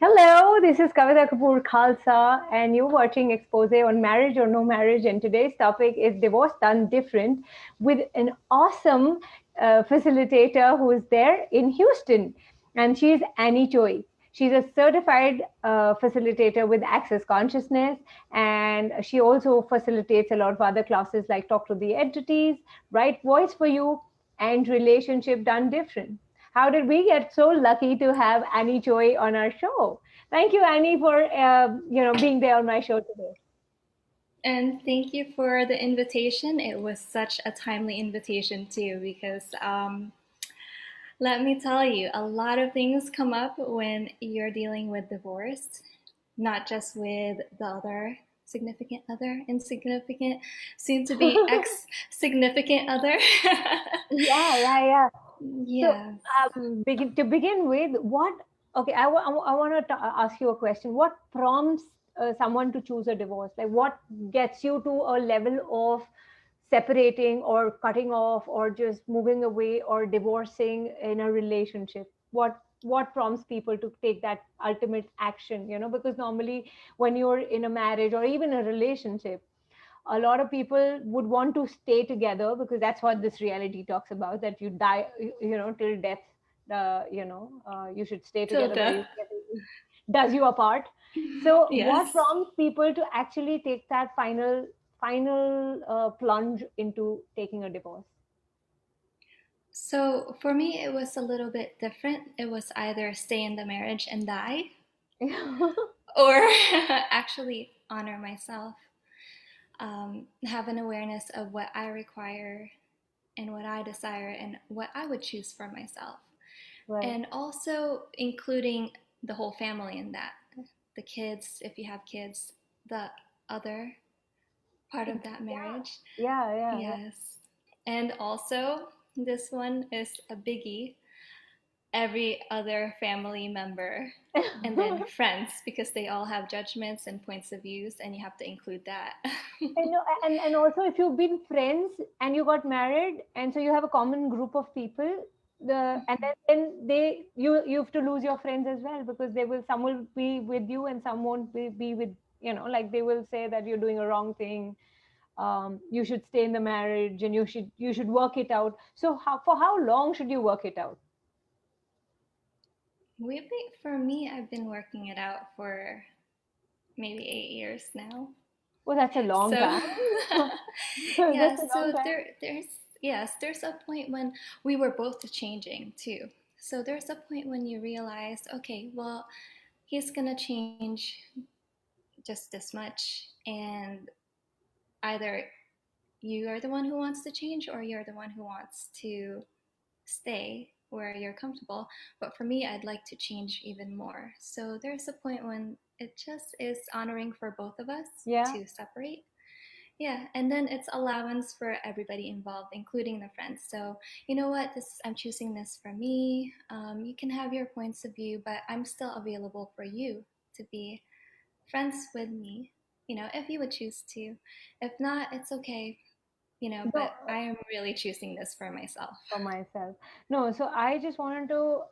Hello, this is Kavita Kapoor Khalsa, and you're watching Exposé on Marriage or No Marriage. And today's topic is divorce done different with an awesome facilitator who is there in Houston. And she's Annie Choi. She's a certified facilitator with Access Consciousness, and she also facilitates a lot of other classes like Talk to the Entities, Right Voice for You, and Relationship Done Different. How did we get so lucky to have Annie Choi on our show? Thank you, Annie, for being there on my show today. And thank you for the invitation. It was such a timely invitation, too, because let me tell you, a lot of things come up when you're dealing with divorce, not just with the other significant other, insignificant, soon to be ex significant other. Yeah, yeah, yeah. So, Yeah. to begin with, what? Okay, I want to ask you a question. What prompts someone to choose a divorce? Like, what gets you to a level of separating or cutting off or just moving away or divorcing in a relationship? What prompts people to take that ultimate action? Because normally when you're in a marriage or even a relationship, a lot of people would want to stay together because that's what this reality talks about, that you die, till death. You should stay Till together, but death. it does you apart. So what Yes. prompts people to actually take that final plunge into taking a divorce? So for me, it was a little bit different. It was either stay in the marriage and die, or actually honor myself, have an awareness of what I require and what I desire and what I would choose for myself. Right. And also including the whole family in that, the kids, if you have kids, the other part of that Yeah, marriage. yeah, yeah, yeah. Yes. And also, this one is a biggie, every other family member, and then friends, because they all have judgments and points of views, and you have to include that. And also, if you've been friends and you got married, and so you have a common group of people, then you have to lose your friends as well, because some will be with you and some won't be with, like they will say that you're doing a wrong thing. You should stay in the marriage and you should work it out. So for how long should you work it out? For me, I've been working it out for maybe 8 years now. Well, that's a long So time. yeah, That's a long so time. there's a point when we were both changing too. So there's a point when you realize, okay, well, he's gonna change just this much, and either you are the one who wants to change or you're the one who wants to stay where you're comfortable. But for me, I'd like to change even more. So there's a point when it just is honoring for both of us Yeah. to separate. Yeah, and then it's allowance for everybody involved, including the friends. So you know what? I'm choosing this for me. You can have your points of view, but I'm still available for you to be friends with me. If you would choose to. If not, it's okay. But No. I am really choosing this for myself. For myself. No, so I just wanted to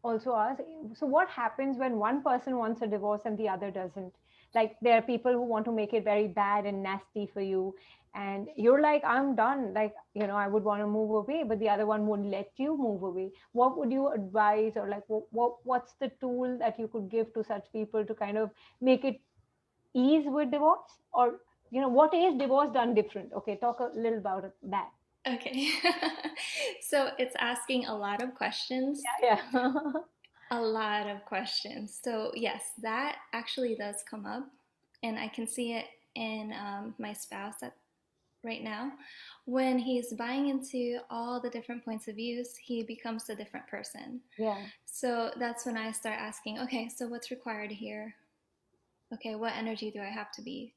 also ask, so what happens when one person wants a divorce and the other doesn't? Like there are people who want to make it very bad and nasty for you, and you're like, I'm done. Like, I would want to move away, but the other one wouldn't let you move away. What would you advise, or like, what's the tool that you could give to such people to kind of make it ease with divorce? Or, what is divorce done different? Okay, talk a little about that. Okay. So it's asking a lot of questions. Yeah. A lot of questions. So, yes, that actually does come up. And I can see it in my spouse right now. When he's buying into all the different points of views, he becomes a different person. Yeah. So that's when I start asking, okay, so what's required here? Okay, what energy do I have to be?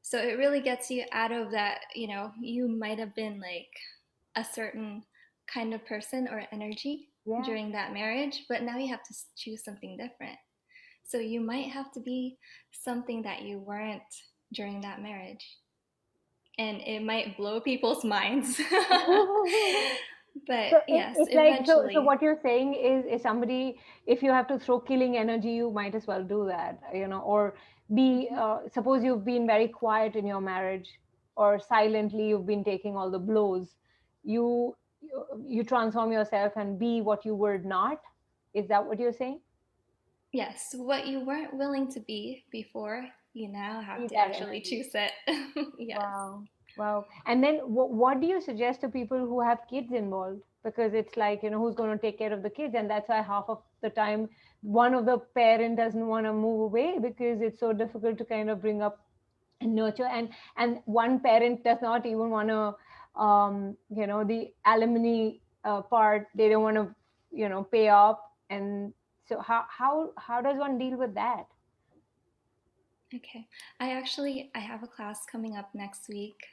So it really gets you out of that, you might have been like a certain kind of person or energy Yeah. during that marriage, but now you have to choose something different. So you might have to be something that you weren't during that marriage. And it might blow people's minds. But So yes, it's like, so eventually. what you're saying is somebody, if you have to throw killing energy, you might as well do that, or be, Mhm. suppose you've been very quiet in your marriage, or silently you've been taking all the blows, you transform yourself and be what you were not. Is that what you're saying? Yes, what you weren't willing to be before, you now have Be to that actually energy. choose it. Yes. Wow. Wow. And then what do you suggest to people who have kids involved? Because it's like, who's going to take care of the kids? And that's why half of the time, one of the parent doesn't want to move away because it's so difficult to kind of bring up and nurture. And one parent does not even want to, the alimony part, they don't want to, pay off. And so how does one deal with that? Okay. I have a class coming up next week.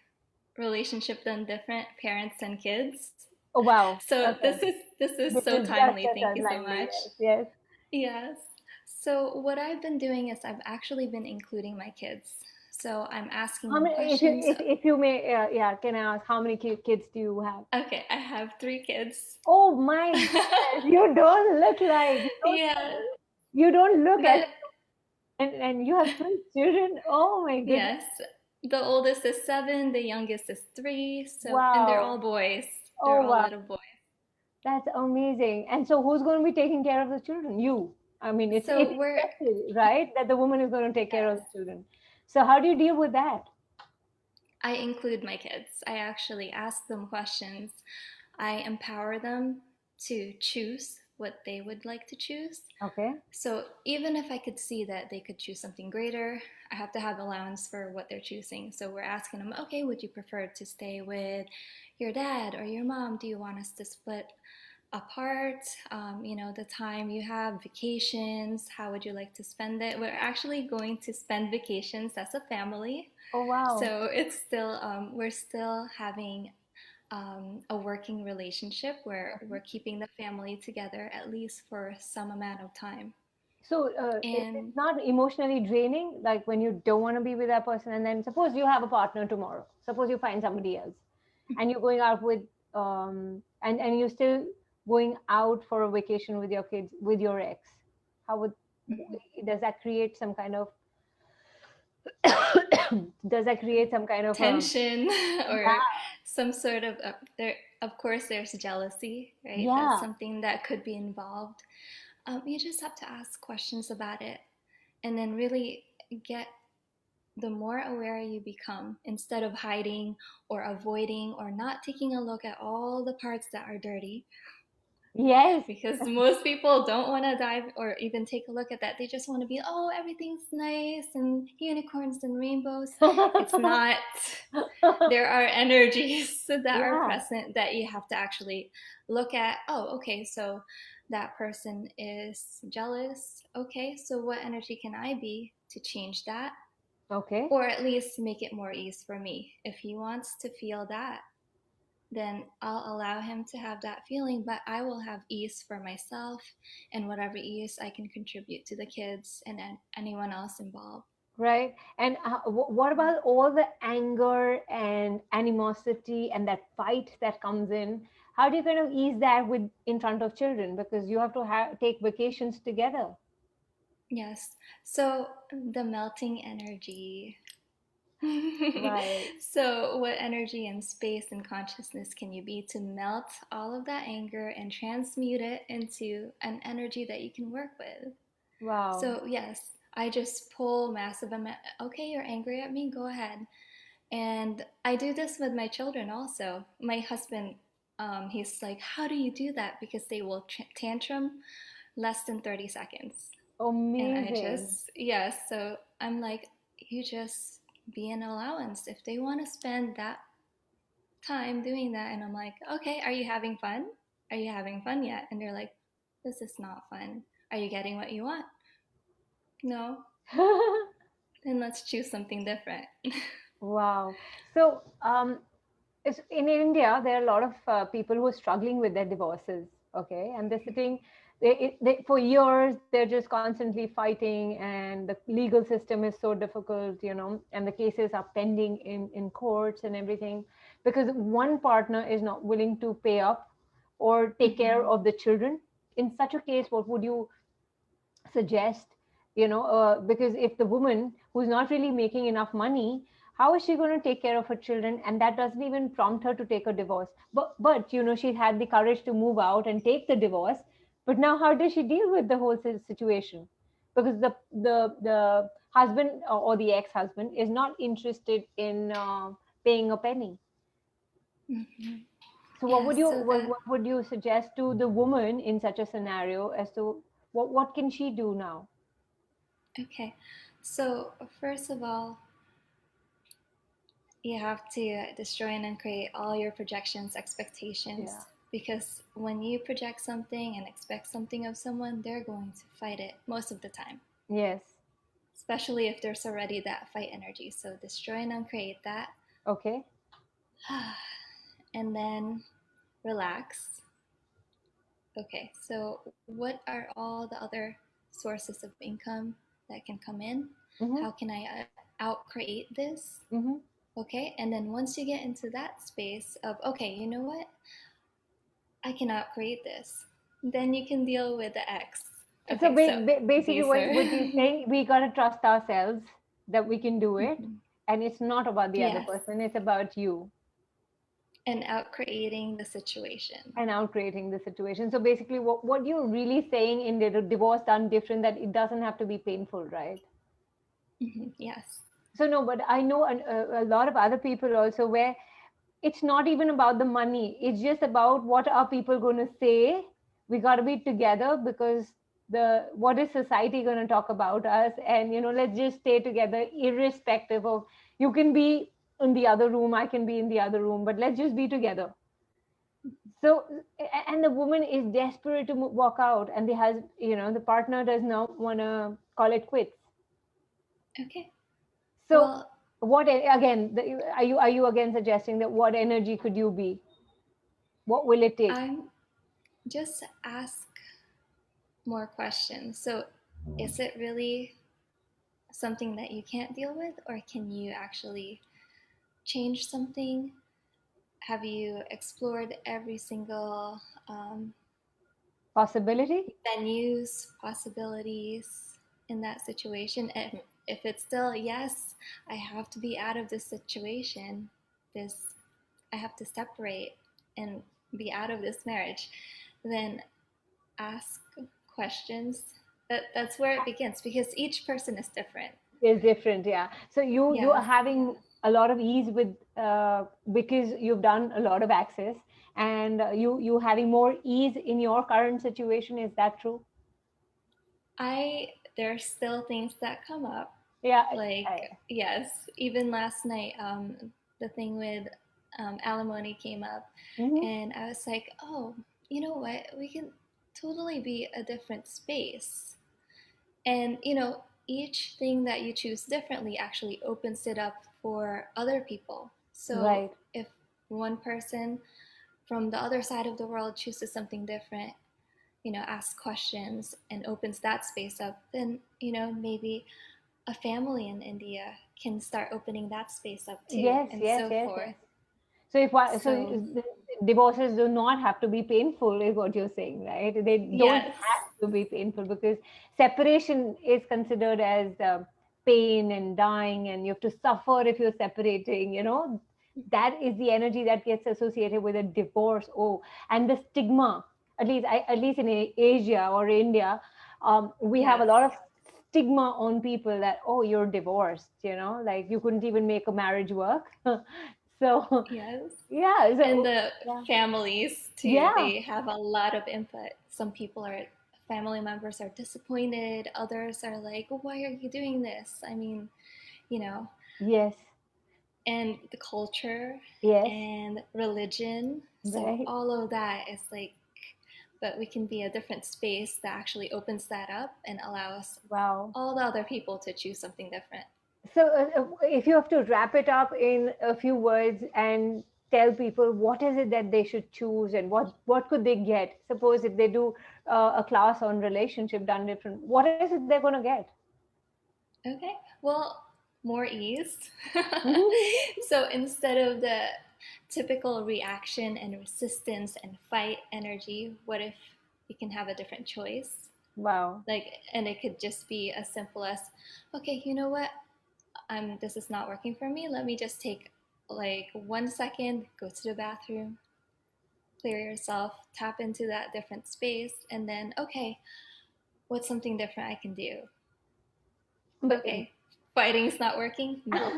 Relationship done different, parents and kids. Oh, wow. So Okay. this is This so is just timely. as Thank you so unlikely. much. Yes. Yes. Yes. So what I've been doing is I've actually been including my kids. So I'm asking How them many, if you questions. if you may, yeah, can I ask how many kids do you have? Okay, I have three kids. Oh my goodness, you don't look like Yeah, you don't look as but and you have three children. Oh my goodness, yes, the oldest is 7, the youngest is 3. So, and they're wow, all boys. They're oh all wow, little boys. that's amazing. And so, who's going to be taking care of the children? You. I mean, it's So we're expected, right, that the woman is going to take care of yes. the children. So, how do you deal with that? I include my kids. I actually ask them questions. I empower them to choose what they would like to choose. Okay. So even if I could see that they could choose something greater, I have to have allowance for what they're choosing. So we're asking them, okay, would you prefer to stay with your dad or your mom? Do you want us to split apart? The time you have, vacations, how would you like to spend it? We're actually going to spend vacations as a family. Oh wow. So it's still, we're still having a working relationship where we're keeping the family together at least for some amount of time. So it's And not emotionally draining, like when you don't want to be with that person, and then suppose you have a partner tomorrow. Suppose you find somebody else, and you're going out with, and you're still going out for a vacation with your kids with your ex. How would does that create some kind of does that create some kind of tension or yeah, some sort of there, of course there's jealousy, right? That's yeah, something that could be involved. You just have to ask questions about it and then really get the more aware you become instead of hiding or avoiding or not taking a look at all the parts that are dirty, yes, because most people don't want to dive or even take a look at that. They just want to be, oh, everything's nice and unicorns and rainbows. It's not. There are energies that are yeah, present that you have to actually look at. Oh, okay, so that person is jealous. Okay, so what energy can I be to change that? okay. Or at least make it more ease for me. If he wants to feel that, then I'll allow him to have that feeling, but I will have ease for myself and whatever ease I can contribute to the kids and anyone else involved. Right. And what about all the anger and animosity and that fight that comes in? How do you kind of ease that with in front of children? Because you have to take vacations together. Yes. So the melting energy. Right. So, what energy and space and consciousness can you be to melt all of that anger and transmute it into an energy that you can work with? Wow. So, yes, I just pull massive amount. Okay, you're angry at me? Go ahead. And I do this with my children also. My husband, he's like, how do you do that? Because they will tantrum less than 30 seconds. And I Amazing. just, yes, so I'm like, you just be an allowance. If they want to spend that time doing that, and I'm like, okay, are you having fun? Are you having fun yet? And they're like, this is not fun. Are you getting what you want? No. Then let's choose something different. Wow. So, in India, there are a lot of people who are struggling with their divorces. Okay, and they're sitting, for years they're just constantly fighting, and the legal system is so difficult, and the cases are pending in courts and everything because one partner is not willing to pay up, or take care Mm-hmm. of the children? In such a case, what would you suggest? Because if the woman who's not really making enough money, how is she going to take care of her children? And that doesn't even prompt her to take a divorce. But she had the courage to move out and take the divorce. But now how does she deal with the whole situation? Because the husband or the ex-husband is not interested in paying a penny. Mm-hmm. So what Yeah, would you so what, that what would you suggest to the woman in such a scenario as to what can she do now? okay. So first of all, you have to destroy and uncreate all your projections, Yeah. expectations, because when you project something and expect something of someone, they're going to fight it most of the time, Yes. especially if there's already that fight energy. So destroy and uncreate that, Okay. and then relax. Okay, so what are all the other sources of income that can come in? Mm-hmm. How can I out create this? Mm-hmm. Okay, and then once you get into that space of, okay, you know what? I can out create this. Then you can deal with the X. So Okay, so basically, these are. what you're saying, we gotta trust ourselves that we can do it, Mhm. and it's not about the other Yes, person; it's about you and out creating the situation. and out creating the situation. So basically, what you're really saying in the divorce done different, that it doesn't have to be painful, right? Yes. So no, but I know a lot of other people also where it's not even about the money. It's just about what are people going to say. We got to be together because the what is society going to talk about us? And let's just stay together, irrespective of, you can be in the other room, I can be in the other room, but let's just be together. So, and the woman is desperate to walk out, and the partner does not want to call it quits. Okay. So, Well, again, are you again suggesting that what energy could you be? What will it take? I'm just ask more questions. So, is it really something that you can't deal with, or can you actually change something? Have you explored every single Possibility? venues, possibilities in that situation? And if it's still yes, I have to be out of this situation, this I have to separate and be out of this marriage, then ask questions. That's where it begins because each person is different. Is different, yeah. So you are Yes. having a lot of ease with, because you've done a lot of access, and you having more ease in your current situation. Is that true? I There's still things that come up. Yeah. Like yes, even last night, the thing with alimony came up, Mm-hmm. and I was like, oh, you know what? We can totally be a different space. And each thing that you choose differently actually opens it up for other people. So Right. if one person from the other side of the world chooses something different, asks questions and opens that space up, then maybe a family in India can start opening that space up too, Yes, and yes, so yes, forth. yes. So So the divorces do not have to be painful, is what you're saying, right? They don't yes, have to be painful, because separation is considered as pain and dying, and you have to suffer if you're separating. That is the energy that gets associated with a divorce. Oh, and the stigma. At least in Asia or India, we have a yes, lot of stigma on people that, oh, you're divorced. Like you couldn't even make a marriage work. So yes. yeah, And so the yeah, families too, yeah, they have a lot of input. Some people are family members are disappointed, others are like, why are you doing this? I mean, you know, yes, and the culture yes, and religion. So right. all of that is like, but we can be a different space that actually opens that up and allows Wow. all the other people to choose something different. So if you have to wrap it up in a few words and tell people what is it that they should choose, and what could they get? Suppose if they do a class on relationship done different, what is it they're going to get? Okay, well, more ease. Mhm. So instead of the typical reaction and resistance and fight energy, what if we can have a different choice? Wow. Like, and it could just be as simple as, okay, you know what? This is not working for me. Let me just take like 1 second, go to the bathroom, clear yourself, tap into that different space, and then, okay, what's something different I can do? But Okay, fighting's not working, melt.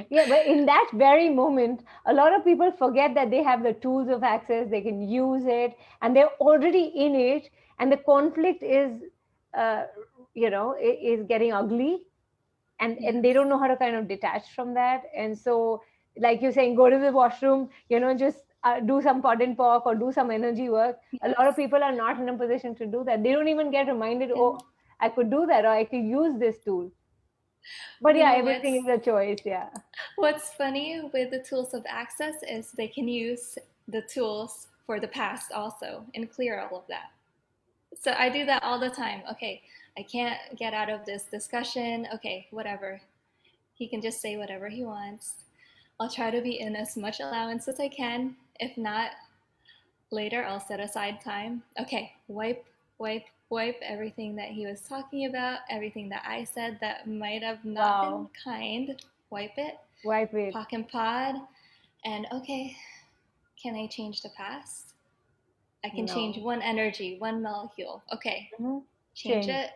yeah, but in that very moment, a lot of people forget that they have the tools of access, they can use it, and they're already in it, and the conflict uh, is getting ugly, and they Yes. don't know how to kind of detach from that. And so, like you're saying, go to the washroom, just do some pot and pock or do some energy work. A lot of Yes. people are not in a position to do that. They don't even get reminded, And oh, I could do that, or I could use this tool. But you yeah, know everything is a choice. Yeah. what's funny with the tools of access is they can use the tools for the past also and clear all of that. So I do that all the time. Okay, I can't get out of this discussion. Okay, whatever. He can just say whatever he wants. I'll try to be in as much allowance as I can. If not, later I'll set aside time. Okay, wipe everything that he was talking about, everything that I said that might have not been Wow. kind. Wipe it, Wipe it. pock and pod, and okay, can I change the past? I can change No. one energy, one molecule. Okay, Mhm. change Change. it,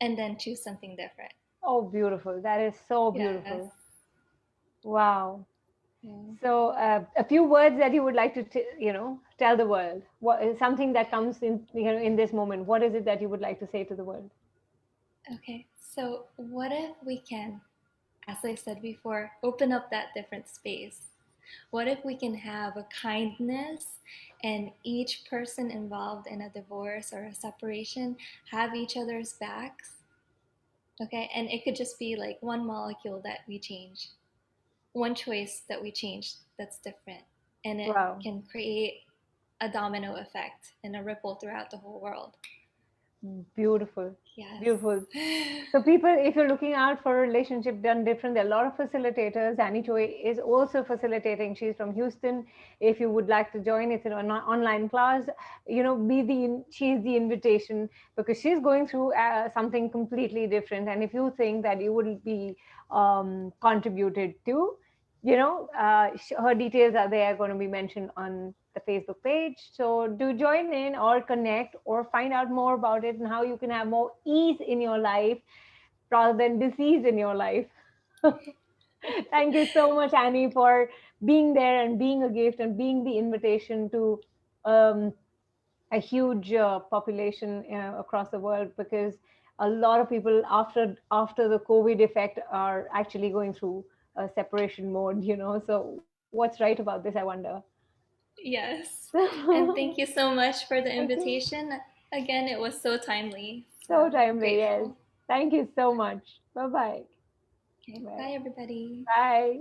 and then choose something different. Oh, beautiful. That is so Yes. beautiful. Wow. Yeah. So, a few words that you would like to, tell the world. What is something that comes in this moment? What is it that you would like to say to the world? Okay, so what if we can, as I said before, open up that different space? What if we can have a kindness and each person involved in a divorce or a separation have each other's backs? Okay, and it could just be like one molecule that we change, one choice that we change that's different, and it Wow. can create a domino effect and a ripple throughout the whole world. Beautiful. Yes. Beautiful. So, people, if you're looking out for a relationship done different, there are a lot of facilitators. Annie Choi is also facilitating. She's from Houston. If you would like to join, it's an online class. She's the invitation because she's going through something completely different. And if you think that you would be contributed to, her details are there, going to be mentioned on the Facebook page. So do join in or connect or find out more about it and how you can have more ease in your life rather than disease in your life. Thank you so much, Annie, for being there and being a gift and being the invitation to um, a huge population across the world, because a lot of people after the COVID effect are actually going through a separation mode. So what's right about this, I wonder? Yes. And thank you so much for the Thank you. invitation. Again, it was so timely. So So timely, yes. grateful. Thank you so much. Bye bye. Okay, Bye. bye everybody. Bye.